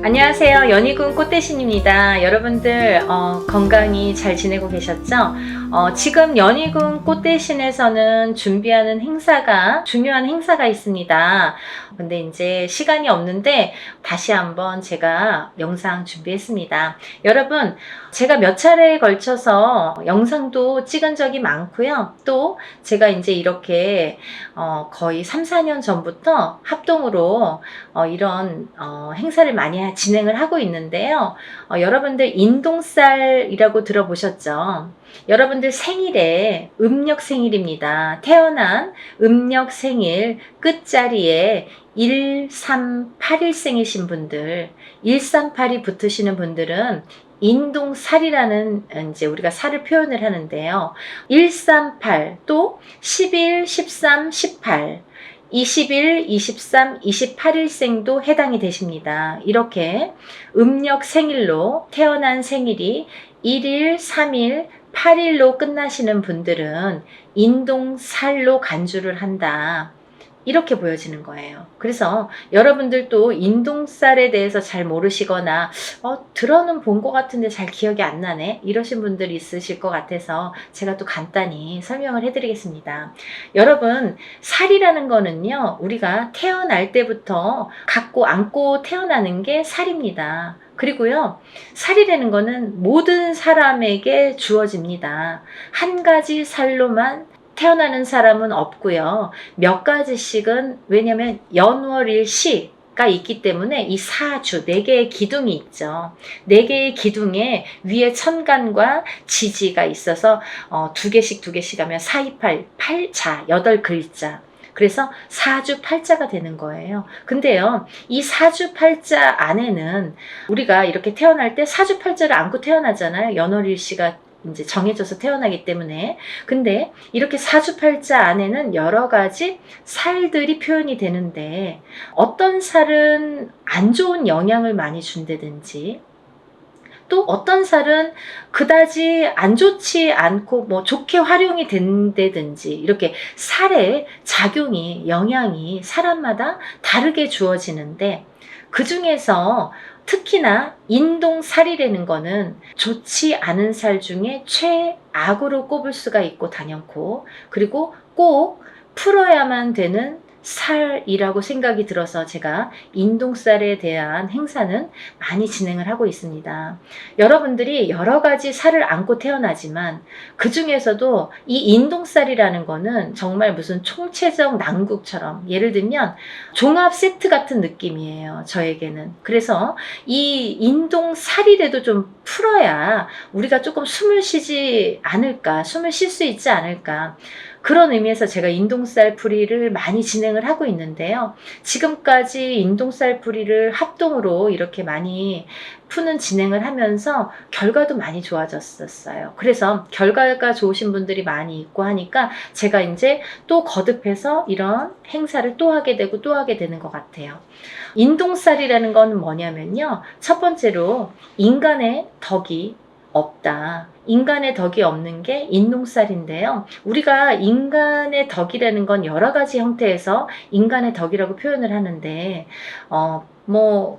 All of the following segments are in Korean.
안녕하세요. 연희군 꽃대신입니다. 여러분들 건강히 잘 지내고 계셨죠? 지금 연희군 꽃대신에서는 준비하는 행사가 중요한 행사가 있습니다. 근데 이제 시간이 없는데 다시 한번 제가 영상 준비했습니다. 여러분, 제가 몇 차례에 걸쳐서 영상도 찍은 적이 많고요. 또 제가 이제 이렇게 거의 3, 4년 전부터 합동으로 이런 행사를 많이 진행을 하고 있는데요. 여러분들 인동살이라고 들어보셨죠? 여러분들 생일에 음력 생일입니다. 태어난 음력 생일 끝자리에 1381생이신 분들, 138이 붙으시는 분들은 인동살이라는 이제 우리가 살을 표현을 하는데요. 138, 또 11, 13, 18, 21, 23, 28일생도 해당이 되십니다. 이렇게 음력 생일로 태어난 생일이 1일, 3일, 8일로 끝나시는 분들은 인동살로 간주를 한다. 이렇게 보여지는 거예요. 그래서 여러분들도 인동살에 대해서 잘 모르시거나 들어는 본 것 같은데 잘 기억이 안 나네 이러신 분들이 있으실 것 같아서 제가 또 간단히 설명을 해드리겠습니다. 여러분, 살이라는 거는요, 우리가 태어날 때부터 갖고 안고 태어나는 게 살입니다. 그리고요, 살이라는 거는 모든 사람에게 주어집니다. 한 가지 살로만 태어나는 사람은 없고요. 몇 가지씩은, 왜냐면 연월일시가 있기 때문에 이 사주, 4개의 기둥이 있죠. 4개의 기둥에 위에 천간과 지지가 있어서 2개씩 하면 4, 2, 8, 8자, 8글자. 그래서 사주 팔자가 되는 거예요. 근데요, 이 사주 팔자 안에는 우리가 이렇게 태어날 때 사주 팔자를 안고 태어나잖아요. 연월일시가 이제 정해져서 태어나기 때문에. 근데 이렇게 사주팔자 안에는 여러 가지 살들이 표현이 되는데, 어떤 살은 안 좋은 영향을 많이 준다든지, 또 어떤 살은 그다지 안 좋지 않고 뭐 좋게 활용이 된다든지, 이렇게 살의 작용이, 영향이 사람마다 다르게 주어지는데, 그 중에서 특히나 인동살이라는 거는 좋지 않은 살 중에 최악으로 꼽을 수가 있고 당연코, 그리고 꼭 풀어야만 되는 살이라고 생각이 들어서 제가 인동살에 대한 행사는 많이 진행을 하고 있습니다. 여러분들이 여러 가지 살을 안고 태어나지만 그 중에서도 이 인동살이라는 거는 정말 무슨 총체적 난국처럼, 예를 들면 종합 세트 같은 느낌이에요, 저에게는. 그래서 이 인동살이라도 좀 풀어야 우리가 조금 숨을 쉬지 않을까, 숨을 쉴 수 있지 않을까, 그런 의미에서 제가 인동살 풀이를 많이 진행을 하고 있는데요. 지금까지 인동살 풀이를 합동으로 이렇게 많이 푸는 진행을 하면서 결과도 많이 좋아졌었어요. 그래서 결과가 좋으신 분들이 많이 있고 하니까 제가 이제 또 거듭해서 이런 행사를 또 하게 되고 또 하게 되는 것 같아요. 인동살이라는 건 뭐냐면요, 첫 번째로 인간의 덕이 없다. 인간의 덕이 없는 게 인동살인데요. 우리가 인간의 덕이라는 건 여러 가지 형태에서 인간의 덕이라고 표현을 하는데,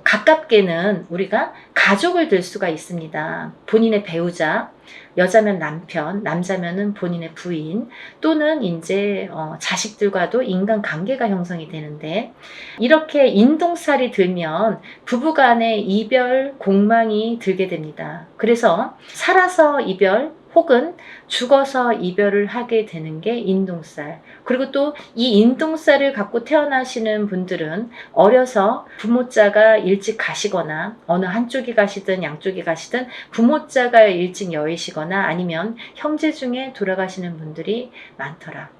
가깝게는 우리가 가족을 들 수가 있습니다. 본인의 배우자, 여자면 남편, 남자면은 본인의 부인, 또는 이제 자식들과도 인간 관계가 형성이 되는데, 이렇게 인동살이 들면 부부간의 이별 공망이 들게 됩니다. 그래서 살아서 이별 혹은 죽어서 이별을 하게 되는 게 인동살. 그리고 또 이 인동살을 갖고 태어나시는 분들은 어려서 부모자가 일찍 가시거나, 어느 한쪽이 가시든 양쪽이 가시든 부모자가 일찍 여의시거나 아니면 형제 중에 돌아가시는 분들이 많더라.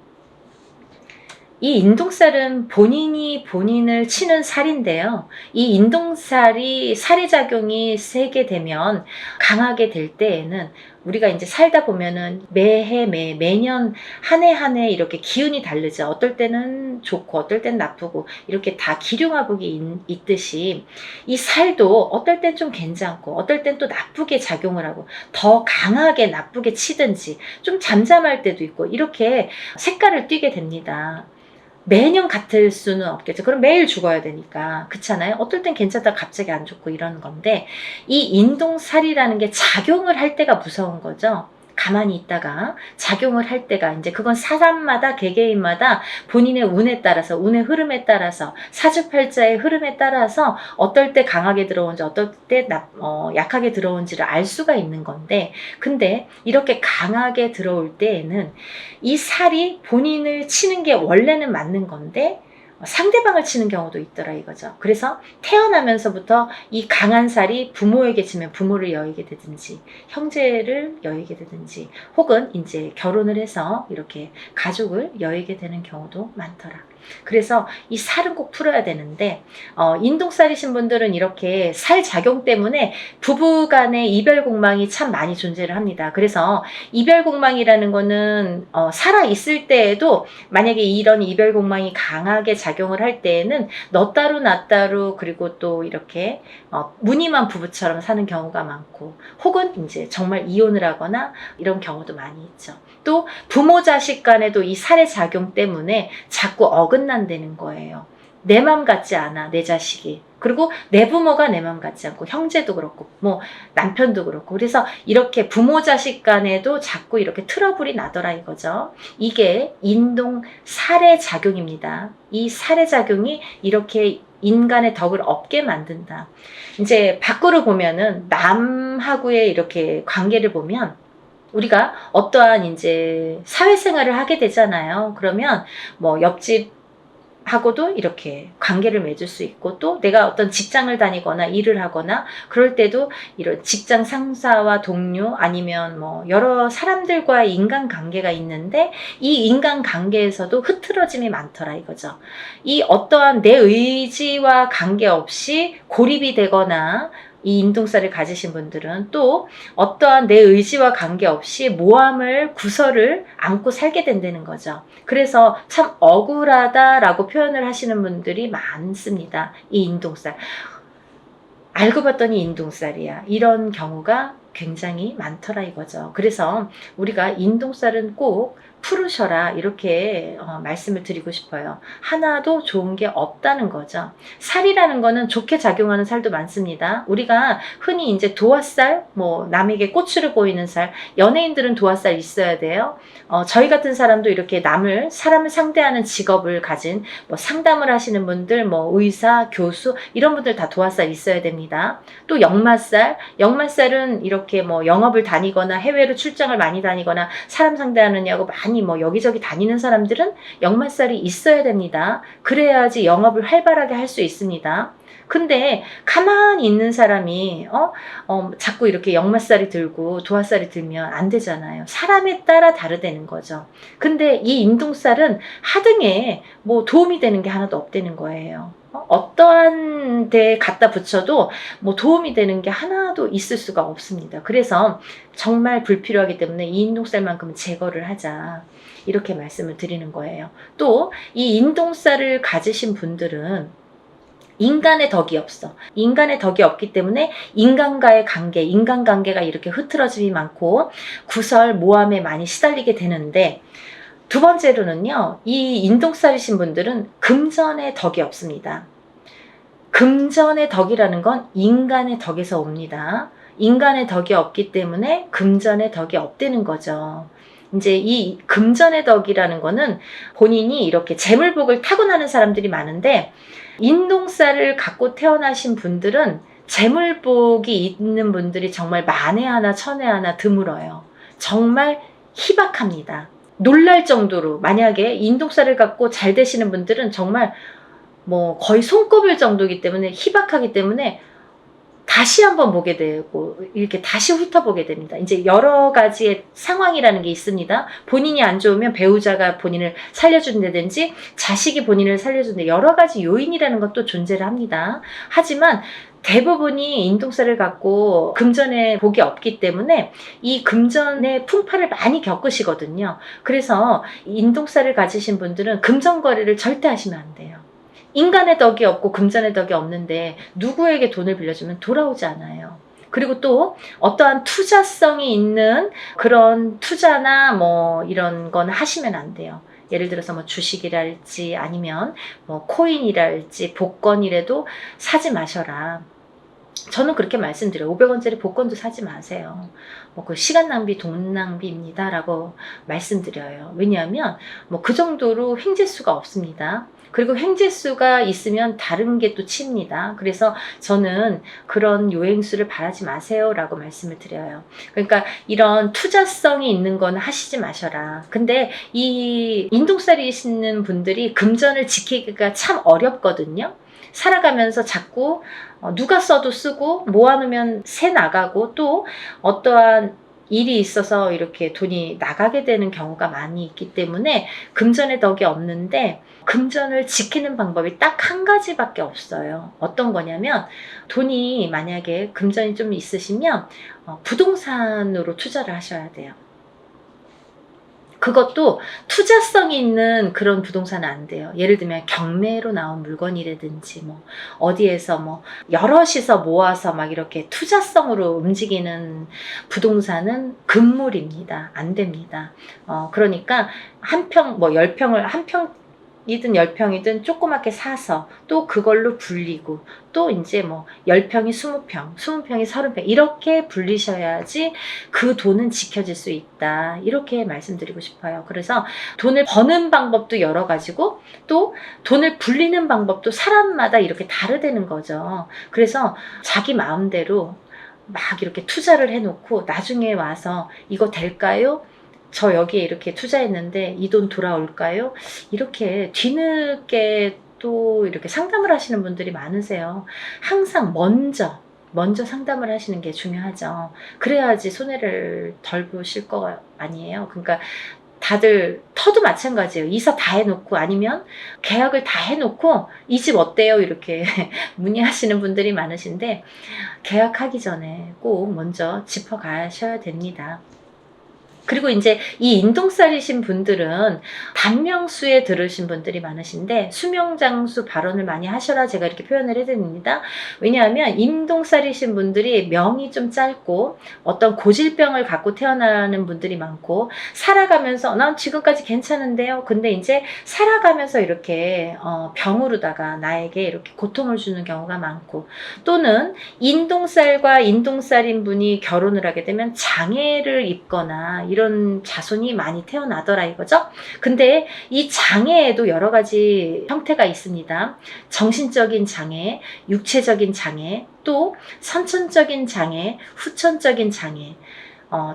이 인동살은 본인이 본인을 치는 살인데요. 이 인동살이 살의 작용이 세게 되면, 강하게 될 때에는 우리가 이제 살다 보면은 매해 매년 한 해 한 해 이렇게 기운이 다르죠. 어떨 때는 좋고 어떨 때는 나쁘고, 이렇게 다 기륭화복이 있듯이 이 살도 어떨 땐 좀 괜찮고 어떨 땐 또 나쁘게 작용을 하고, 더 강하게 나쁘게 치든지 좀 잠잠할 때도 있고, 이렇게 색깔을 띠게 됩니다. 매년 같을 수는 없겠죠. 그럼 매일 죽어야 되니까. 그렇잖아요. 어떨 땐 괜찮다 갑자기 안 좋고 이러는 건데, 이 인동살이라는 게 작용을 할 때가 무서운 거죠. 가만히 있다가 작용을 할 때가, 이제 그건 사람마다 개개인마다 본인의 운에 따라서, 운의 흐름에 따라서, 사주팔자의 흐름에 따라서 어떨 때 강하게 들어온지 어떨 때 약하게 들어온지를 알 수가 있는 건데, 근데 이렇게 강하게 들어올 때에는 이 살이 본인을 치는 게 원래는 맞는 건데 상대방을 치는 경우도 있더라 이거죠. 그래서 태어나면서부터 이 강한 살이 부모에게 치면 부모를 여의게 되든지, 형제를 여의게 되든지, 혹은 이제 결혼을 해서 이렇게 가족을 여의게 되는 경우도 많더라. 그래서 이 살은 꼭 풀어야 되는데, 인동살이신 분들은 이렇게 살 작용 때문에 부부 간의 이별 공망이 참 많이 존재를 합니다. 그래서 이별 공망이라는 거는 살아 있을 때에도 만약에 이런 이별 공망이 강하게 작용을 할 때에는 너 따로 나 따로, 그리고 또 이렇게 무늬만 부부처럼 사는 경우가 많고, 혹은 이제 정말 이혼을 하거나 이런 경우도 많이 있죠. 또 부모 자식 간에도 이 살의 작용 때문에 자꾸 어긋난다는 거예요. 내 맘 같지 않아, 내 자식이. 그리고 내 부모가 내 맘 같지 않고, 형제도 그렇고 뭐 남편도 그렇고. 그래서 이렇게 부모 자식 간에도 자꾸 이렇게 트러블이 나더라 이거죠. 이게 인동 살의 작용입니다. 이 살의 작용이 이렇게 인간의 덕을 없게 만든다. 이제 밖으로 보면은 남하고의 이렇게 관계를 보면, 우리가 어떠한 이제 사회생활을 하게 되잖아요. 그러면 뭐 옆집하고도 이렇게 관계를 맺을 수 있고, 또 내가 어떤 직장을 다니거나 일을 하거나 그럴 때도 이런 직장 상사와 동료, 아니면 뭐 여러 사람들과의 인간관계가 있는데, 이 인간관계에서도 흐트러짐이 많더라 이거죠. 이 어떠한 내 의지와 관계없이 고립이 되거나, 이 인동살을 가지신 분들은 또 어떠한 내 의지와 관계없이 모함을, 구설을 안고 살게 된다는 거죠. 그래서 참 억울하다라고 표현을 하시는 분들이 많습니다. 이 인동살. 알고 봤더니 인동살이야. 이런 경우가 굉장히 많더라 이거죠. 그래서 우리가 인동살은 꼭 풀으셔라 이렇게 말씀을 드리고 싶어요. 하나도 좋은 게 없다는 거죠. 살이라는 거는 좋게 작용하는 살도 많습니다. 우리가 흔히 이제 도화살, 뭐 남에게 꼬추를 보이는 살, 연예인들은 도화살 있어야 돼요. 저희 같은 사람도 이렇게 사람을 상대하는 직업을 가진 뭐 상담을 하시는 분들, 뭐 의사, 교수 이런 분들 다 도화살 있어야 됩니다. 또 역마살은 이렇게 뭐 영업을 다니거나 해외로 출장을 많이 다니거나 사람 상대하느냐고 많이 뭐 여기저기 다니는 사람들은 역마살이 있어야 됩니다. 그래야지 영업을 활발하게 할 수 있습니다. 근데 가만히 있는 사람이 자꾸 이렇게 역마살이 들고 도화살이 들면 안 되잖아요. 사람에 따라 다르다는 거죠. 근데 이 인동살은 하등에 뭐 도움이 되는 게 하나도 없다는 거예요. 어떠한 데에 갖다 붙여도 뭐 도움이 되는 게 하나도 있을 수가 없습니다. 그래서 정말 불필요하기 때문에 이 인동살만큼은 제거를 하자 이렇게 말씀을 드리는 거예요. 또 이 인동살을 가지신 분들은 인간의 덕이 없어. 인간의 덕이 없기 때문에 인간과의 관계, 인간관계가 이렇게 흐트러짐이 많고 구설, 모함에 많이 시달리게 되는데, 두 번째로는요, 이 인동살이신 분들은 금전의 덕이 없습니다. 금전의 덕이라는 건 인간의 덕에서 옵니다. 인간의 덕이 없기 때문에 금전의 덕이 없다는 거죠. 이제 이 금전의 덕이라는 거는 본인이 이렇게 재물복을 타고나는 사람들이 많은데, 인동살을 갖고 태어나신 분들은 재물복이 있는 분들이 정말 만에 하나 천에 하나 드물어요. 정말 희박합니다. 놀랄 정도로, 만약에 인동살을 갖고 잘 되시는 분들은 정말 뭐 거의 손꼽을 정도이기 때문에, 희박하기 때문에 다시 한번 보게 되고 이렇게 다시 훑어보게 됩니다. 이제 여러 가지의 상황이라는 게 있습니다. 본인이 안 좋으면 배우자가 본인을 살려준다든지 자식이 본인을 살려준다, 여러 가지 요인이라는 것도 존재를 합니다. 하지만 대부분이 인동살을 갖고 금전의 복이 없기 때문에 이 금전의 풍파를 많이 겪으시거든요. 그래서 인동살을 가지신 분들은 금전 거래를 절대 하시면 안 돼요. 인간의 덕이 없고 금전의 덕이 없는데 누구에게 돈을 빌려주면 돌아오지 않아요. 그리고 또 어떠한 투자성이 있는 그런 투자나 뭐 이런 건 하시면 안 돼요. 예를 들어서 뭐 주식이랄지 아니면 뭐 코인이랄지 복권이라도 사지 마셔라. 저는 그렇게 말씀드려요. 500원짜리 복권도 사지 마세요. 뭐 그 시간 낭비, 돈 낭비입니다. 라고 말씀드려요. 왜냐하면 뭐 그 정도로 횡재수가 없습니다. 그리고 횡재수가 있으면 다른 게 또 칩니다. 그래서 저는 그런 요행수를 바라지 마세요. 라고 말씀을 드려요. 그러니까 이런 투자성이 있는 건 하시지 마셔라. 근데 이 인동살이시는 분들이 금전을 지키기가 참 어렵거든요. 살아가면서 자꾸 누가 써도 쓰고 모아놓으면 새 나가고 또 어떠한 일이 있어서 이렇게 돈이 나가게 되는 경우가 많이 있기 때문에 금전의 덕이 없는데 금전을 지키는 방법이 딱 한 가지밖에 없어요. 어떤 거냐면 돈이 만약에 금전이 좀 있으시면 부동산으로 투자를 하셔야 돼요. 그것도 투자성이 있는 그런 부동산은 안 돼요. 예를 들면 경매로 나온 물건이라든지 뭐 어디에서 뭐 여럿이서 모아서 막 이렇게 투자성으로 움직이는 부동산은 금물입니다. 안 됩니다. 그러니까 한 평, 뭐 10평을 한 평이든 10평이든 조그맣게 사서 또 그걸로 불리고 또 이제 뭐 10평이 20평, 20평이 30평 이렇게 불리셔야지 그 돈은 지켜질 수 있다. 이렇게 말씀드리고 싶어요. 그래서 돈을 버는 방법도 여러 가지고 또 돈을 불리는 방법도 사람마다 이렇게 다르다는 거죠. 그래서 자기 마음대로 막 이렇게 투자를 해놓고 나중에 와서 이거 될까요? 저 여기에 이렇게 투자했는데 이 돈 돌아올까요? 이렇게 뒤늦게 또 이렇게 상담을 하시는 분들이 많으세요. 항상 먼저 상담을 하시는 게 중요하죠. 그래야지 손해를 덜 보실 거 아니에요. 그러니까 다들 터도 마찬가지예요. 이사 다 해놓고 아니면 계약을 다 해놓고 이 집 어때요? 이렇게 문의하시는 분들이 많으신데 계약하기 전에 꼭 먼저 짚어가셔야 됩니다. 그리고 이제 이 인동살이신 분들은 단명수에 들으신 분들이 많으신데 수명장수 발언을 많이 하셔라 제가 이렇게 표현을 해드립니다. 왜냐하면 인동살이신 분들이 명이 좀 짧고 어떤 고질병을 갖고 태어나는 분들이 많고 살아가면서 난 지금까지 괜찮은데요. 근데 이제 살아가면서 이렇게 병으로다가 나에게 이렇게 고통을 주는 경우가 많고 또는 인동살과 인동살인 분이 결혼을 하게 되면 장애를 입거나 이런 자손이 많이 태어나더라 이거죠. 근데 이 장애에도 여러 가지 형태가 있습니다. 정신적인 장애, 육체적인 장애, 또 선천적인 장애, 후천적인 장애.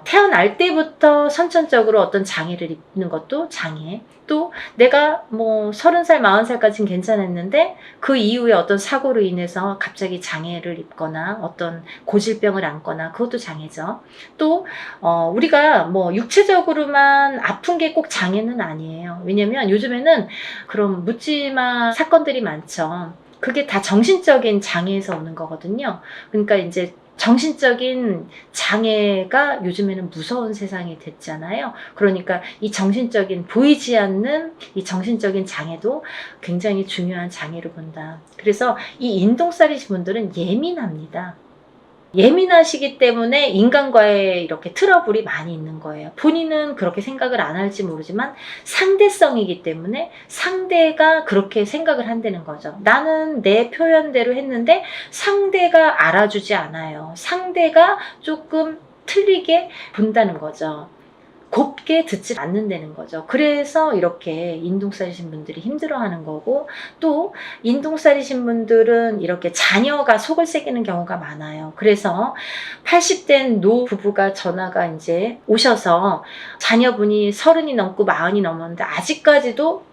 태어날 때부터 선천적으로 어떤 장애를 입는 것도 장애. 또 내가 뭐 30살, 40살까지는 괜찮았는데 그 이후에 어떤 사고로 인해서 갑자기 장애를 입거나 어떤 고질병을 안거나 그것도 장애죠. 또 우리가 뭐 육체적으로만 아픈 게 꼭 장애는 아니에요. 왜냐면 요즘에는 그런 묻지마 사건들이 많죠. 그게 다 정신적인 장애에서 오는 거거든요. 그러니까 이제 정신적인 장애가 요즘에는 무서운 세상이 됐잖아요. 그러니까 이 정신적인 보이지 않는 이 정신적인 장애도 굉장히 중요한 장애로 본다. 그래서 이 인동살이신 분들은 예민합니다. 예민하시기 때문에 인간과의 이렇게 트러블이 많이 있는 거예요. 본인은 그렇게 생각을 안 할지 모르지만 상대성이기 때문에 상대가 그렇게 생각을 한다는 거죠. 나는 내 표현대로 했는데 상대가 알아주지 않아요. 상대가 조금 틀리게 본다는 거죠. 곱게 듣지 않는다는 거죠. 그래서 이렇게 인동살이신 분들이 힘들어하는 거고 또 인동살이신 분들은 이렇게 자녀가 속을 새기는 경우가 많아요. 그래서 80된 노 부부가 전화가 이제 오셔서 자녀분이 30이 넘고 40이 넘었는데 아직까지도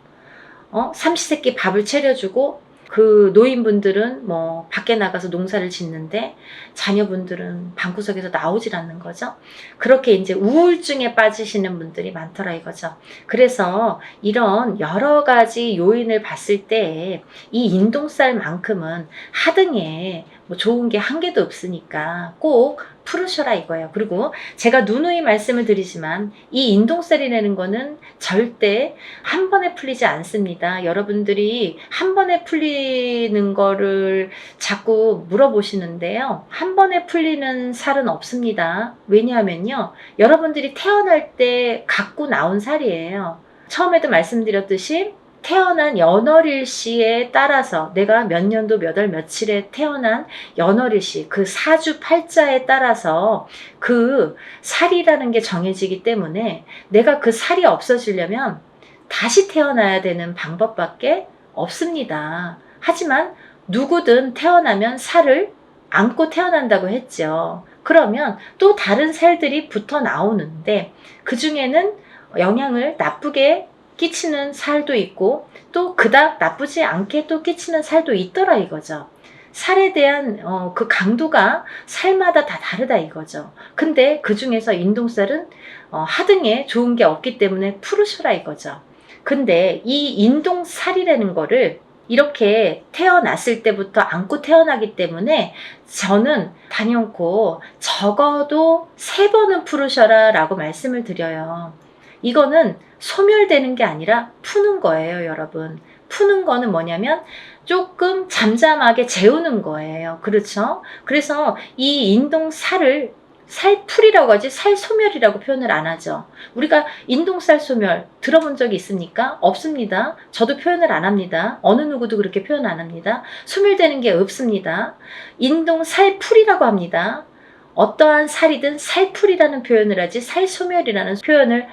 삼시세끼 밥을 차려주고 그 노인분들은 뭐 밖에 나가서 농사를 짓는데 자녀분들은 방구석에서 나오질 않는 거죠. 그렇게 이제 우울증에 빠지시는 분들이 많더라 이거죠. 그래서 이런 여러 가지 요인을 봤을 때 이 인동살만큼은 하등에 뭐 좋은 게 한 개도 없으니까 꼭 풀으셔라 이거예요. 그리고 제가 누누이 말씀을 드리지만 이 인동살이라는 거는 절대 한 번에 풀리지 않습니다. 여러분들이 한 번에 풀리는 거를 자꾸 물어보시는데요. 한 번에 풀리는 살은 없습니다. 왜냐하면요. 여러분들이 태어날 때 갖고 나온 살이에요. 처음에도 말씀드렸듯이 태어난 연월일시에 따라서 내가 몇 년도 몇 월 며칠에 태어난 연월일시 그 사주 팔자에 따라서 그 살이라는 게 정해지기 때문에 내가 그 살이 없어지려면 다시 태어나야 되는 방법밖에 없습니다. 하지만 누구든 태어나면 살을 안고 태어난다고 했죠. 그러면 또 다른 살들이 붙어 나오는데 그 중에는 영향을 나쁘게 끼치는 살도 있고 또 그닥 나쁘지 않게 또 끼치는 살도 있더라 이거죠. 살에 대한 그 강도가 살마다 다 다르다 이거죠. 근데 그 중에서 인동살은 하등에 좋은 게 없기 때문에 푸르셔라 이거죠. 근데 이 인동살이라는 거를 이렇게 태어났을 때부터 안고 태어나기 때문에 저는 단연코 적어도 3번은 푸르셔라 라고 말씀을 드려요. 이거는 소멸되는 게 아니라 푸는 거예요, 여러분. 푸는 거는 뭐냐면 조금 잠잠하게 재우는 거예요. 그렇죠? 그래서 이 인동살을 살풀이라고 하지 살소멸이라고 표현을 안 하죠. 우리가 인동살 소멸 들어본 적이 있습니까? 없습니다. 저도 표현을 안 합니다. 어느 누구도 그렇게 표현 안 합니다. 소멸되는 게 없습니다. 인동살풀이라고 합니다. 어떠한 살이든 살풀이라는 표현을 하지 살소멸이라는 표현을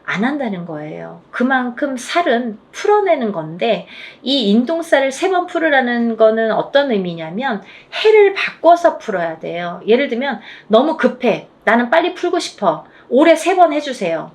안 한다는 거예요. 그만큼 살은 풀어내는 건데 이 인동살을 3번 풀으라는 거는 어떤 의미냐면 해를 바꿔서 풀어야 돼요. 예를 들면 너무 급해. 나는 빨리 풀고 싶어. 올해 3번 해주세요.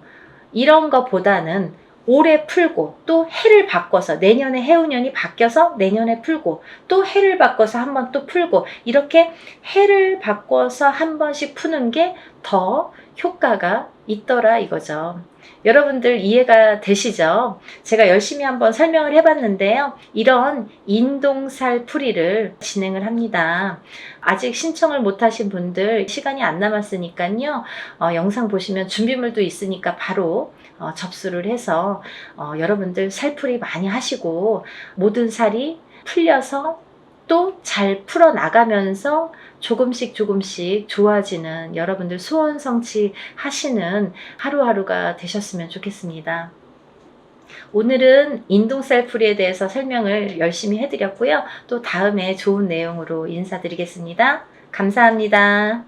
이런 것보다는 올해 풀고 또 해를 바꿔서 내년에 해운년이 바뀌어서 내년에 풀고 또 해를 바꿔서 한 번 또 풀고 이렇게 해를 바꿔서 한 번씩 푸는 게 더 효과가 있더라 이거죠. 여러분들 이해가 되시죠? 제가 열심히 한번 설명을 해봤는데요. 이런 인동살 풀이를 진행을 합니다. 아직 신청을 못하신 분들 시간이 안 남았으니까요. 영상 보시면 준비물도 있으니까 바로 접수를 해서 여러분들 살풀이 많이 하시고 모든 살이 풀려서 또 잘 풀어나가면서 조금씩 좋아지는 여러분들 소원 성취하시는 하루하루가 되셨으면 좋겠습니다. 오늘은 인동살 풀이에 대해서 설명을 열심히 해드렸고요. 또 다음에 좋은 내용으로 인사드리겠습니다. 감사합니다.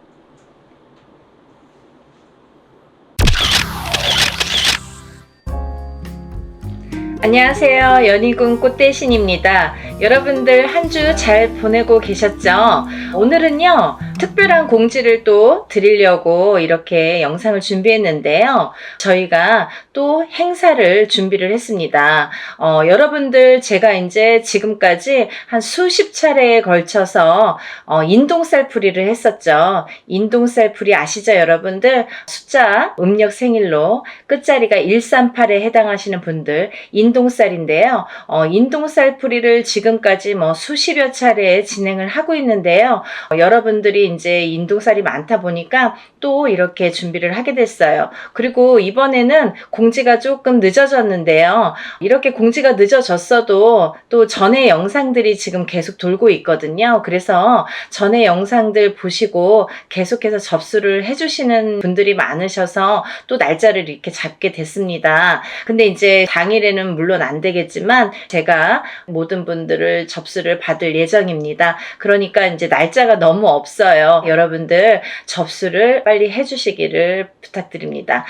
안녕하세요. 연희군 꽃대신입니다. 여러분들 한 주 잘 보내고 계셨죠? 오늘은요, 특별한 공지를 또 드리려고 이렇게 영상을 준비했는데요. 저희가 또 행사를 준비를 했습니다. 여러분들 제가 이제 지금까지 한 수십 차례에 걸쳐서 인동살 풀이를 했었죠. 인동살 풀이 아시죠, 여러분들? 숫자 음력 생일로 끝자리가 138에 해당하시는 분들 인동살인데요. 인동살 풀이를 지금까지 수십여 차례 진행을 하고 있는데요. 여러분들이 이제 인동살이 많다 보니까 또 이렇게 준비를 하게 됐어요. 그리고 이번에는 공지가 조금 늦어졌는데요. 이렇게 공지가 늦어졌어도 또 전에 영상들이 지금 계속 돌고 있거든요. 그래서 전에 영상들 보시고 계속해서 접수를 해주시는 분들이 많으셔서 또 날짜를 이렇게 잡게 됐습니다. 근데 이제 당일에는 물론 안 되겠지만 제가 모든 분들을 접수를 받을 예정입니다. 그러니까 이제 날짜가 너무 없어요. 여러분들 접수를 빨리 해주시기를 부탁드립니다.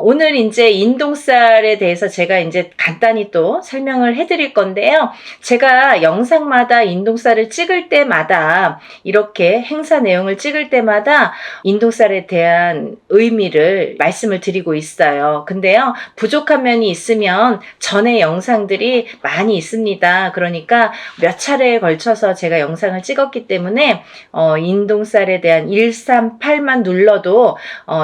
오늘 이제 인동살에 대해서 제가 이제 간단히 또 설명을 해드릴 건데요. 제가 영상마다 인동살을 찍을 때마다 이렇게 행사 내용을 찍을 때마다 인동살에 대한 의미를 말씀을 드리고 있어요. 근데요, 부족한 면이 있으면 전에 영상들이 많이 있습니다. 그러니까 몇 차례에 걸쳐서 제가 영상을 찍었기 때문에 인동살에 대한 138만 눌러도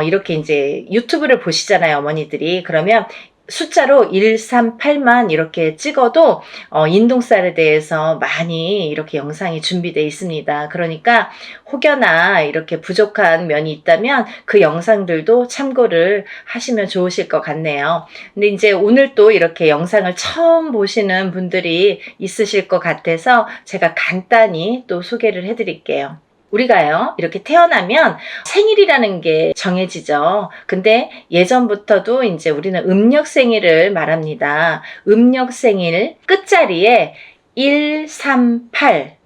이렇게 이제 유튜브를 보시잖아요, 어머니들이. 그러면 숫자로 138만 이렇게 찍어도 인동살에 대해서 많이 이렇게 영상이 준비되어 있습니다. 그러니까 혹여나 이렇게 부족한 면이 있다면 그 영상들도 참고를 하시면 좋으실 것 같네요. 근데 이제 오늘 또 이렇게 영상을 처음 보시는 분들이 있으실 것 같아서 제가 간단히 또 소개를 해드릴게요. 우리가요, 이렇게 태어나면 생일이라는 게 정해지죠. 근데 예전부터도 이제 우리는 음력 생일을 말합니다. 음력 생일 끝자리에 1, 3, 8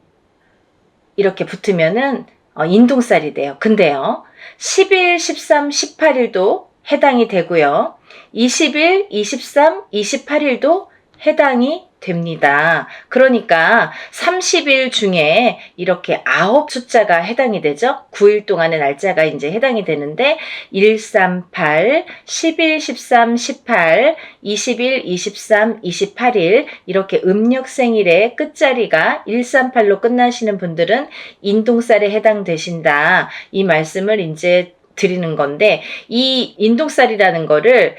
이렇게 붙으면은 인동살이 돼요. 근데요, 10일, 13, 18일도 해당이 되고요. 20일, 23, 28일도 해당이 됩니다. 그러니까 30일 중에 이렇게 9 숫자가 해당이 되죠. 9일 동안의 날짜가 이제 해당이 되는데 1, 3, 8, 11, 13, 18, 20일, 23, 28일 이렇게 음력 생일의 끝자리가 138로 끝나시는 분들은 인동살에 해당되신다. 이 말씀을 이제 드리는 건데, 이 인동살이라는 거를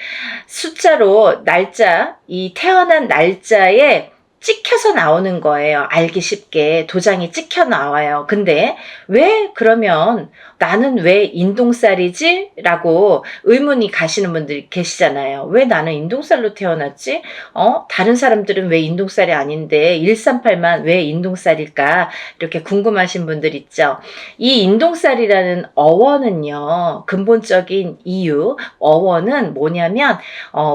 숫자로 날짜, 이 태어난 날짜에 찍혀서 나오는 거예요. 알기 쉽게 도장이 찍혀 나와요. 근데 왜 그러면 나는 왜 인동살이지? 라고 의문이 가시는 분들이 계시잖아요. 왜 나는 인동살로 태어났지? 다른 사람들은 왜 인동살이 아닌데 138만 왜 인동살일까? 이렇게 궁금하신 분들 있죠. 이 인동살이라는 어원은요, 근본적인 이유, 어원은 뭐냐면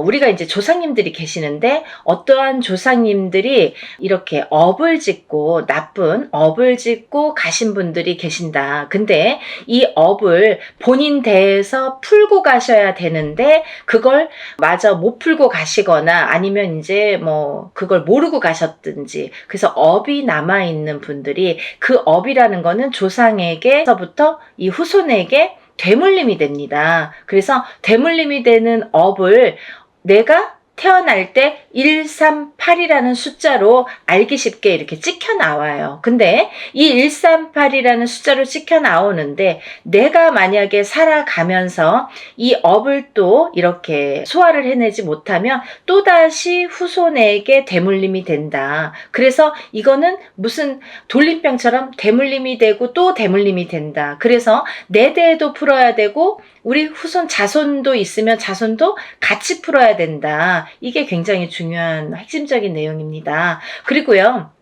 우리가 이제 조상님들이 계시는데 어떠한 조상님들이 이렇게 업을 짓고 나쁜 업을 짓고 가신 분들이 계신다. 근데 이 업을 본인 대에서 풀고 가셔야 되는데 그걸 마저 못 풀고 가시거나 아니면 이제 뭐 그걸 모르고 가셨든지, 그래서 업이 남아있는 분들이 그 업이라는 거는 조상에게서부터 이 후손에게 되물림이 됩니다. 그래서 되물림이 되는 업을 내가 태어날 때 138이라는 숫자로 알기 쉽게 이렇게 찍혀 나와요. 근데 이 138이라는 숫자로 찍혀 나오는데 내가 만약에 살아가면서 이 업을 또 이렇게 소화를 해내지 못하면 또다시 후손에게 대물림이 된다. 그래서 이거는 무슨 돌림병처럼 대물림이 되고 또 대물림이 된다. 그래서 내 대에도 풀어야 되고 우리 후손 자손도 있으면 자손도 같이 풀어야 된다. 이게 굉장히 중요한 핵심적인 내용입니다. 그리고요,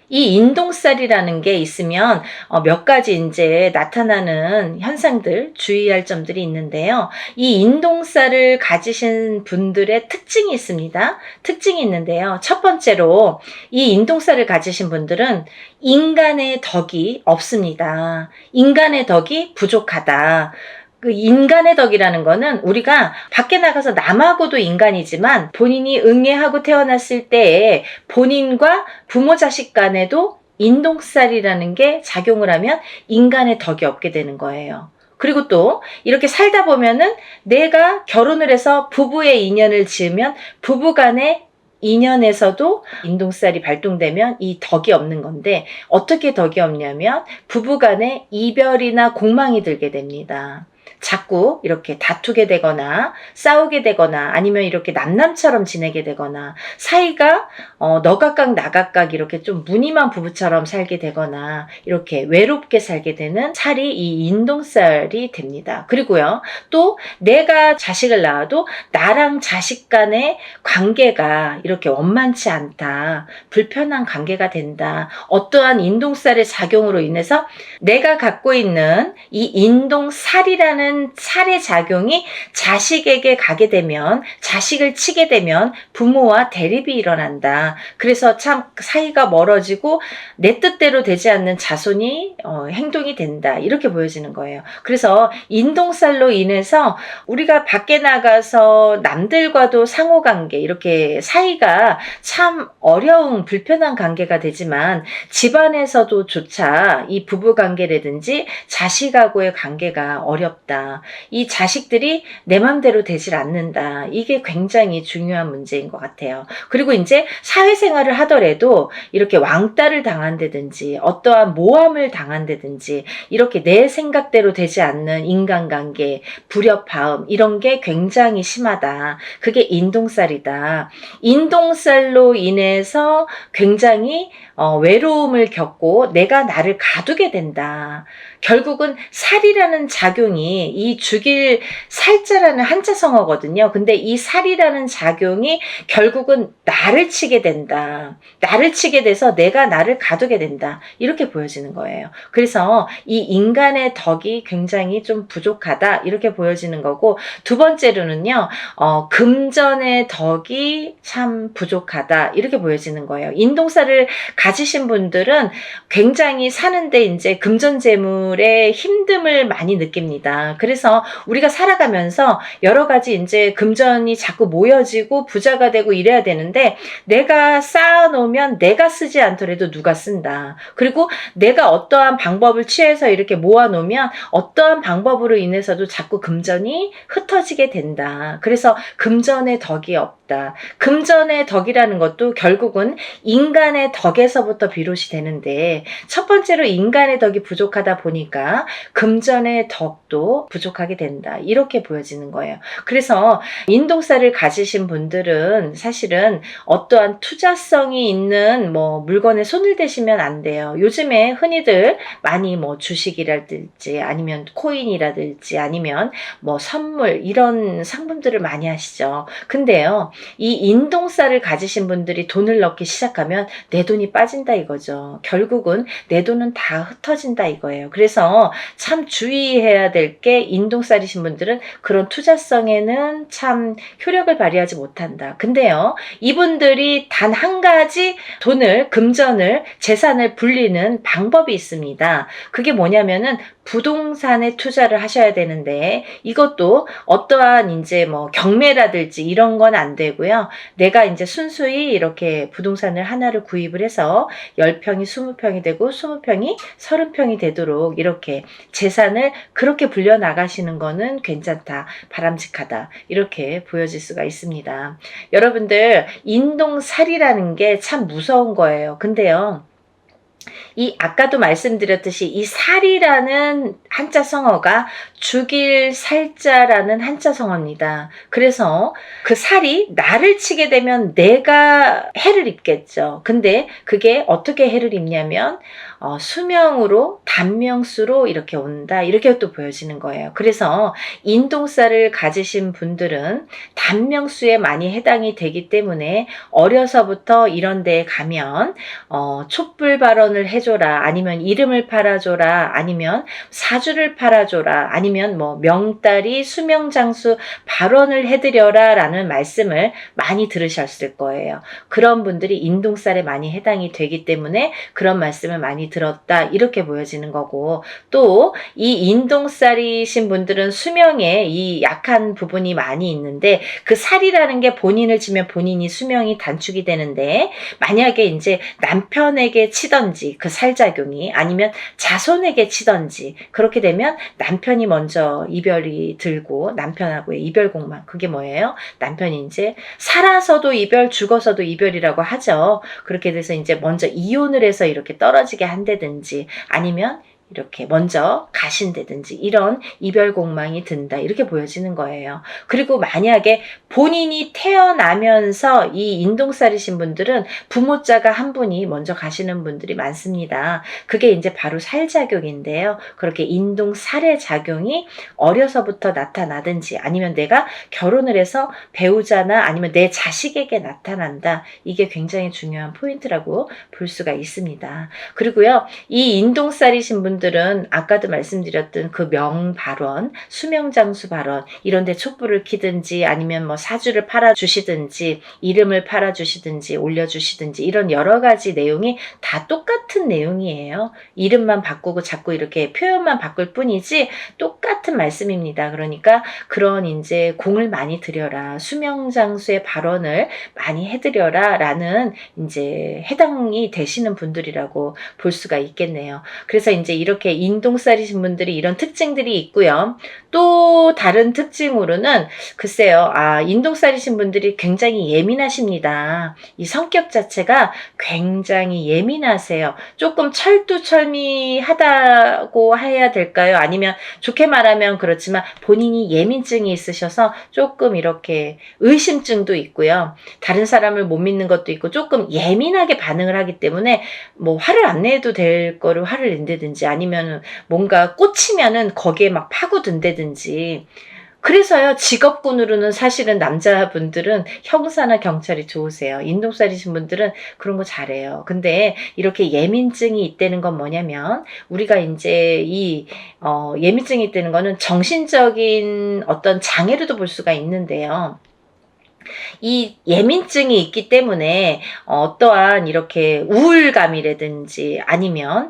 이 인동살이라는 게 있으면 몇 가지 이제 나타나는 현상들, 주의할 점들이 있는데요. 이 인동살을 가지신 분들의 특징이 있습니다. 특징이 있는데요. 첫 번째로 이 인동살을 가지신 분들은 인간의 덕이 없습니다. 인간의 덕이 부족하다. 그 인간의 덕이라는 거는 우리가 밖에 나가서 남하고도 인간이지만 본인이 응애하고 태어났을 때에 본인과 부모 자식 간에도 인동살이라는 게 작용을 하면 인간의 덕이 없게 되는 거예요. 그리고 또 이렇게 살다 보면은 내가 결혼을 해서 부부의 인연을 지으면 부부 간의 인연에서도 인동살이 발동되면 이 덕이 없는 건데, 어떻게 덕이 없냐면 부부 간에 이별이나 공망이 들게 됩니다. 자꾸 이렇게 다투게 되거나 싸우게 되거나 아니면 이렇게 남남처럼 지내게 되거나 사이가 너 각각 나 각각 이렇게 좀 무늬만 부부처럼 살게 되거나 이렇게 외롭게 살게 되는 살이 이 인동살이 됩니다. 그리고요, 또 내가 자식을 낳아도 나랑 자식 간의 관계가 이렇게 원만치 않다, 불편한 관계가 된다. 어떠한 인동살의 작용으로 인해서 내가 갖고 있는 이 인동살이라는 살의 작용이 자식에게 가게 되면, 자식을 치게 되면 부모와 대립이 일어난다. 그래서 참 사이가 멀어지고 내 뜻대로 되지 않는 자손이 행동이 된다. 이렇게 보여지는 거예요. 그래서 인동살로 인해서 우리가 밖에 나가서 남들과도 상호관계, 이렇게 사이가 참 어려운 불편한 관계가 되지만 집안에서도 조차 이 부부관계라든지 자식하고의 관계가 어렵다. 이 자식들이 내 맘대로 되질 않는다. 이게 굉장히 중요한 문제인 것 같아요. 그리고 이제 사회생활을 하더라도 이렇게 왕따를 당한다든지 어떠한 모함을 당한다든지 이렇게 내 생각대로 되지 않는 인간관계, 불협화음 이런 게 굉장히 심하다. 그게 인동살이다. 인동살로 인해서 굉장히 외로움을 겪고 내가 나를 가두게 된다. 결국은 살이라는 작용이 작용이 이 죽일 살자라는 한자성어거든요. 근데 이 살이라는 작용이 결국은 나를 치게 된다. 나를 치게 돼서 내가 나를 가두게 된다. 이렇게 보여지는 거예요. 그래서 이 인간의 덕이 굉장히 좀 부족하다. 이렇게 보여지는 거고, 두 번째로는요, 금전의 덕이 참 부족하다. 이렇게 보여지는 거예요. 인동살을 가지신 분들은 굉장히 사는데 이제 금전재물의 힘듦을 많이 느낍니다. 그래서 우리가 살아가면서 여러 가지 이제 금전이 자꾸 모여지고 부자가 되고 이래야 되는데, 내가 쌓아놓으면 내가 쓰지 않더라도 누가 쓴다. 그리고 내가 어떠한 방법을 취해서 이렇게 모아놓으면 어떠한 방법으로 인해서도 자꾸 금전이 흩어지게 된다. 그래서 금전의 덕이 없다. 금전의 덕이라는 것도 결국은 인간의 덕에서부터 비롯이 되는데, 첫 번째로 인간의 덕이 부족하다 보니까 금전의 덕도 부족하게 된다. 이렇게 보여지는 거예요. 그래서 인동살을 가지신 분들은 사실은 어떠한 투자성이 있는 물건에 손을 대시면 안 돼요. 요즘에 흔히들 많이 주식이라든지 아니면 코인이라든지 아니면 선물 이런 상품들을 많이 하시죠. 근데요, 이 인동살을 가지신 분들이 돈을 넣기 시작하면 내 돈이 빠진다 이거죠. 결국은 내 돈은 다 흩어진다 이거예요. 그래서 참 주의해야 될 게, 인동살이신 분들은 그런 투자성에는 참 효력을 발휘하지 못한다. 근데요, 이분들이 단 한 가지 돈을, 금전을, 재산을 불리는 방법이 있습니다. 그게 뭐냐면은 부동산에 투자를 하셔야 되는데, 이것도 어떠한 이제 경매라든지 이런 건 안 되고요. 내가 이제 순수히 이렇게 부동산을 하나를 구입을 해서 10평이 20평이 되고 20평이 30평이 되도록 이렇게 재산을 그렇게 불려 나가시는 거는 괜찮다, 바람직하다, 이렇게 보여질 수가 있습니다. 여러분들, 인동살이라는 게 참 무서운 거예요. 근데요, 아까도 말씀드렸듯이 이 살이라는 한자 성어가 죽일 살자라는 한자 성어입니다. 그래서 그 살이 나를 치게 되면 내가 해를 입겠죠. 근데 그게 어떻게 해를 입냐면 수명으로, 단명수로 이렇게 온다. 이렇게 또 보여지는 거예요. 그래서 인동살을 가지신 분들은 단명수에 많이 해당이 되기 때문에 어려서부터 이런 데에 가면 촛불 발언을 해줘라, 아니면 이름을 팔아줘라, 아니면 사주를 팔아줘라, 아니면 명다리 수명장수 발언을 해드려라 라는 말씀을 많이 들으셨을 거예요. 그런 분들이 인동살에 많이 해당이 되기 때문에 그런 말씀을 많이 들었다, 이렇게 보여지는 거고, 또 이 인동살이신 분들은 수명에 이 약한 부분이 많이 있는데, 그 살이라는 게 본인을 치면 본인이 수명이 단축이 되는데, 만약에 이제 남편에게 치던지 그 살작용이, 아니면 자손에게 치던지 그렇게 되면 남편이 먼저 이별이 들고, 남편하고의 이별공망, 그게 뭐예요? 남편이 이제 살아서도 이별, 죽어서도 이별이라고 하죠. 그렇게 돼서 이제 먼저 이혼을 해서 이렇게 떨어지게 한다든지, 아니면 이렇게 먼저 가신다든지, 이런 이별공망이 든다, 이렇게 보여지는 거예요. 그리고 만약에 본인이 태어나면서 이 인동살이신 분들은 부모자가 한 분이 먼저 가시는 분들이 많습니다. 그게 이제 바로 살작용인데요. 그렇게 인동살의 작용이 어려서부터 나타나든지, 아니면 내가 결혼을 해서 배우자나 아니면 내 자식에게 나타난다. 이게 굉장히 중요한 포인트라고 볼 수가 있습니다. 그리고요, 이 인동살이신 분들은 아까도 말씀드렸던 그 명발언, 수명장수 발언, 이런데 촛불을 켜든지 아니면 사주를 팔아주시든지 이름을 팔아주시든지 올려주시든지, 이런 여러 가지 내용이 다 똑같은 내용이에요. 이름만 바꾸고 자꾸 이렇게 표현만 바꿀 뿐이지 똑같은 말씀입니다. 그러니까 그런 이제 공을 많이 들여라, 수명장수의 발언을 많이 해드려라 라는 이제 해당이 되시는 분들이라고 볼 수가 있겠네요. 그래서 이제 이렇게 인동살이신 분들이 이런 특징들이 있고요. 또 다른 특징으로는 글쎄요, 인동살이신 분들이 굉장히 예민하십니다. 이 성격 자체가 굉장히 예민하세요. 조금 철두철미하다고 해야 될까요? 아니면 좋게 말하면 그렇지만 본인이 예민증이 있으셔서 조금 이렇게 의심증도 있고요. 다른 사람을 못 믿는 것도 있고 조금 예민하게 반응을 하기 때문에 화를 안 내도 될 거를 화를 낸다든지, 아니면 아니면 뭔가 꽂히면은 거기에 막 파고든다든지. 그래서요, 직업군으로는 사실은 남자분들은 형사나 경찰이 좋으세요. 인동살이신 분들은 그런 거 잘해요. 근데 이렇게 예민증이 있다는 건 뭐냐면, 우리가 이제 예민증이 있다는 거는 정신적인 어떤 장애로도 볼 수가 있는데요. 이 예민증이 있기 때문에 어떠한 이렇게 우울감이라든지 아니면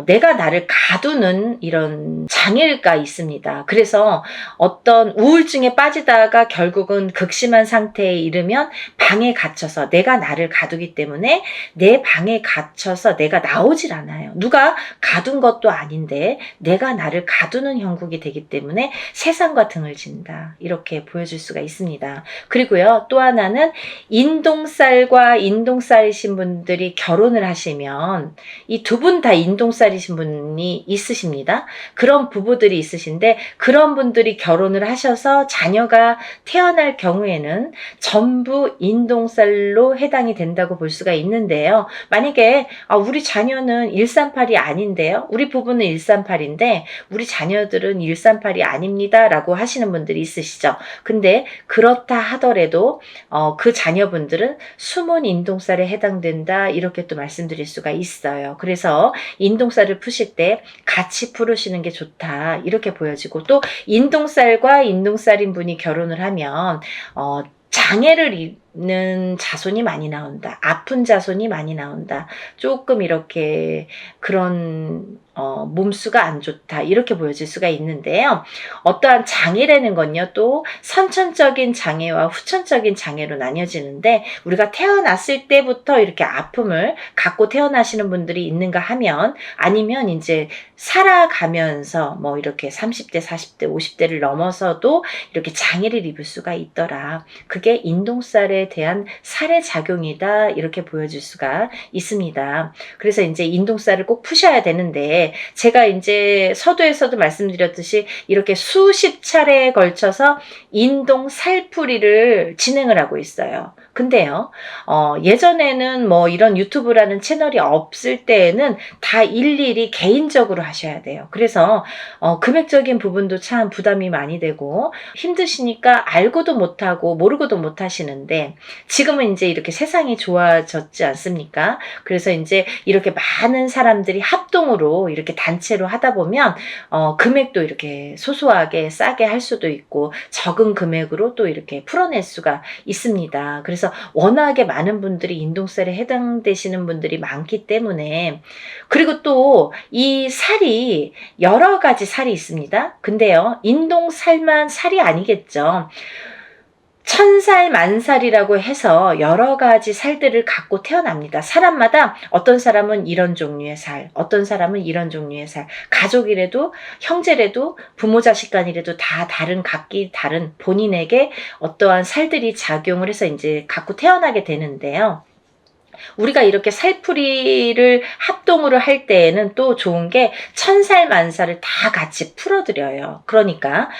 내가 나를 가두는 이런 장애가 있습니다. 그래서 어떤 우울증에 빠지다가 결국은 극심한 상태에 이르면 방에 갇혀서 내가 나를 가두기 때문에 내 방에 갇혀서 내가 나오질 않아요. 누가 가둔 것도 아닌데 내가 나를 가두는 형국이 되기 때문에 세상과 등을 진다. 이렇게 보여줄 수가 있습니다. 그리고요, 또 하나는 인동살과 인동살이신 분들이 결혼을 하시면 이 두 분 다 인동살이신 분이 있으십니다. 그런 부부들이 있으신데 그런 분들이 결혼을 하셔서 자녀가 태어날 경우에는 전부 인동살로 해당이 된다고 볼 수가 있는데요. 만약에 우리 자녀는 138이 아닌데요. 우리 부부는 138인데 우리 자녀들은 138이 아닙니다. 라고 하시는 분들이 있으시죠. 근데 그렇다 하더라도 그 자녀분들은 숨은 인동살에 해당된다. 이렇게 또 말씀드릴 수가 있어요. 그래서 인동살을 푸실 때 같이 풀으시는 게 좋다. 이렇게 보여지고, 또 인동살과 인동살인 분이 결혼을 하면 장애를 입는 자손이 많이 나온다. 아픈 자손이 많이 나온다. 조금 이렇게 그런 몸수가 안 좋다. 이렇게 보여질 수가 있는데요. 어떠한 장애라는 건요, 또 선천적인 장애와 후천적인 장애로 나뉘어지는데, 우리가 태어났을 때부터 이렇게 아픔을 갖고 태어나시는 분들이 있는가 하면, 아니면 이제 살아가면서 뭐 이렇게 30대, 40대, 50대를 넘어서도 이렇게 장애를 입을 수가 있더라. 그게 인동살에 대한 살의 작용이다. 이렇게 보여줄 수가 있습니다. 그래서 이제 인동살을 꼭 푸셔야 되는데, 제가 이제 서두에서도 말씀드렸듯이 이렇게 수십 차례에 걸쳐서 인동 살풀이를 진행을 하고 있어요. 근데요, 예전에는 뭐 이런 유튜브라는 채널이 없을 때에는 다 일일이 개인적으로 하셔야 돼요. 그래서 금액적인 부분도 참 부담이 많이 되고 힘드시니까 알고도 못하고 모르고도 못하시는데, 지금은 이제 이렇게 세상이 좋아졌지 않습니까? 그래서 이제 이렇게 많은 사람들이 합동으로 이렇게 단체로 하다 보면 금액도 이렇게 소소하게 싸게 할 수도 있고 적은 금액으로 또 이렇게 풀어낼 수가 있습니다. 그래서 워낙에 많은 분들이 인동살에 해당되시는 분들이 많기 때문에, 그리고 또 이 살이 여러 가지 살이 있습니다. 근데요, 인동살만 살이 아니겠죠. 천살 만살이라고 해서 여러 가지 살들을 갖고 태어납니다. 사람마다 어떤 사람은 이런 종류의 살, 어떤 사람은 이런 종류의 살, 가족이라도 형제라도 부모 자식 간이라도 다 각기 다른 본인에게 어떠한 살들이 작용을 해서 이제 갖고 태어나게 되는데요. 우리가 이렇게 살풀이를 합동으로 할 때에는 또 좋은 게 천살 만살을 다 같이 풀어드려요. 그러니까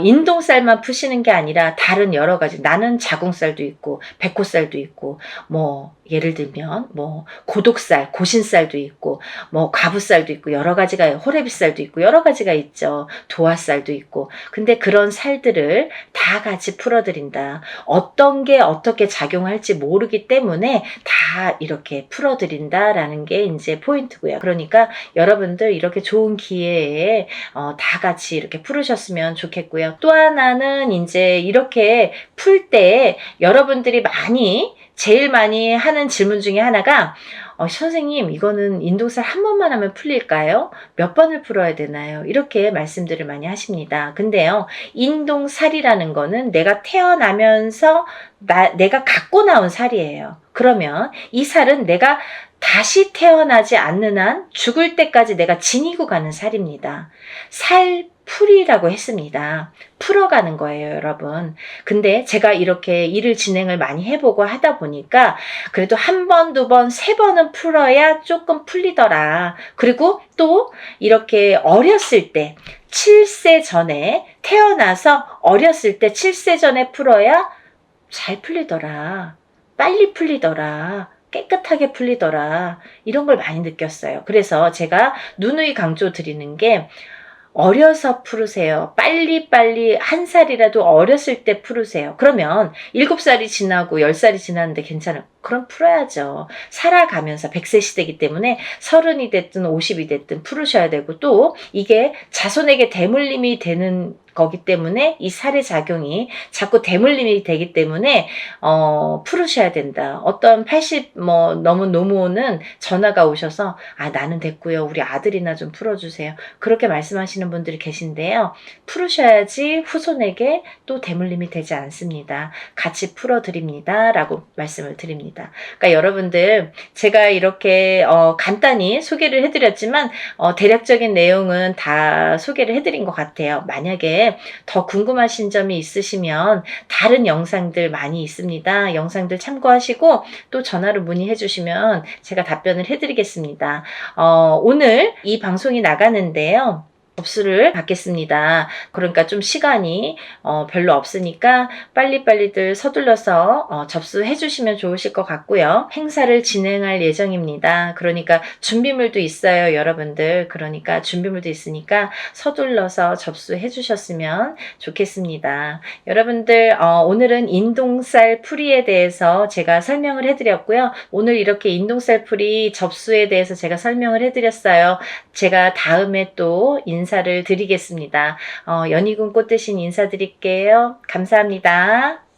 인동살만 푸시는 게 아니라 다른 여러 가지, 나는 자궁살도 있고 백호살도 있고 뭐 예를 들면 뭐 고독살, 고신살도 있고 뭐 과부살도 있고 여러 가지가, 호래비살도 있고 여러 가지가 있죠. 도화살도 있고. 근데 그런 살들을 다 같이 풀어드린다. 어떤 게 어떻게 작용할지 모르기 때문에 다 이렇게 풀어드린다라는 게 이제 포인트고요. 그러니까 여러분들 이렇게 좋은 기회에 다 같이 이렇게 풀으셨으면 좋겠고요. 또 하나는 이제 이렇게 풀 때 여러분들이 제일 많이 하는 질문 중에 하나가 선생님, 이거는 인동살 한 번만 하면 풀릴까요? 몇 번을 풀어야 되나요? 이렇게 말씀들을 많이 하십니다. 근데요, 인동살이라는 거는 내가 태어나면서 내가 갖고 나온 살이에요. 그러면 이 살은 내가 다시 태어나지 않는 한 죽을 때까지 내가 지니고 가는 살입니다. 살풀이라고 했습니다. 풀어가는 거예요, 여러분. 근데 제가 이렇게 일을 진행을 많이 해보고 하다 보니까 그래도 한 번, 두 번, 세 번은 풀어야 조금 풀리더라. 그리고 또 이렇게 어렸을 때 7세 전에 태어나서 어렸을 때 7세 전에 풀어야 잘 풀리더라. 빨리 풀리더라. 깨끗하게 풀리더라. 이런 걸 많이 느꼈어요. 그래서 제가 누누이 강조 드리는 게 어려서 풀으세요. 빨리빨리 한 살이라도 어렸을 때 풀으세요. 그러면 7살이 지나고 10살이 지났는데 괜찮아요. 그럼 풀어야죠. 살아가면서 100세 시대이기 때문에 30이 됐든 50이 됐든 풀으셔야 되고, 또 이게 자손에게 대물림이 되는 거기 때문에 이 살의 작용이 자꾸 대물림이 되기 때문에 풀으셔야 된다. 어떤 80 넘은 노모는 전화가 오셔서 나는 됐고요. 우리 아들이나 좀 풀어주세요. 그렇게 말씀하시는 분들이 계신데요. 풀으셔야지 후손에게 또 대물림이 되지 않습니다. 같이 풀어드립니다. 라고 말씀을 드립니다. 그러니까 여러분들, 제가 이렇게 간단히 소개를 해드렸지만 대략적인 내용은 다 소개를 해드린 것 같아요. 만약에 더 궁금하신 점이 있으시면 다른 영상들 많이 있습니다. 영상들 참고하시고 또 전화로 문의해 주시면 제가 답변을 해드리겠습니다. 오늘 이 방송이 나가는데요. 접수를 받겠습니다. 그러니까 좀 시간이 별로 없으니까 빨리빨리들 서둘러서 접수해 주시면 좋으실 것 같고요. 행사를 진행할 예정입니다. 그러니까 준비물도 있어요, 여러분들. 그러니까 준비물도 있으니까 서둘러서 접수해 주셨으면 좋겠습니다. 여러분들, 오늘은 인동쌀 풀이에 대해서 제가 설명을 해드렸고요. 오늘 이렇게 인동쌀 풀이 접수에 대해서 제가 설명을 해드렸어요. 제가 다음에 또 인사를 드리겠습니다. 연희군 꽃 대신 인사드릴게요. 감사합니다.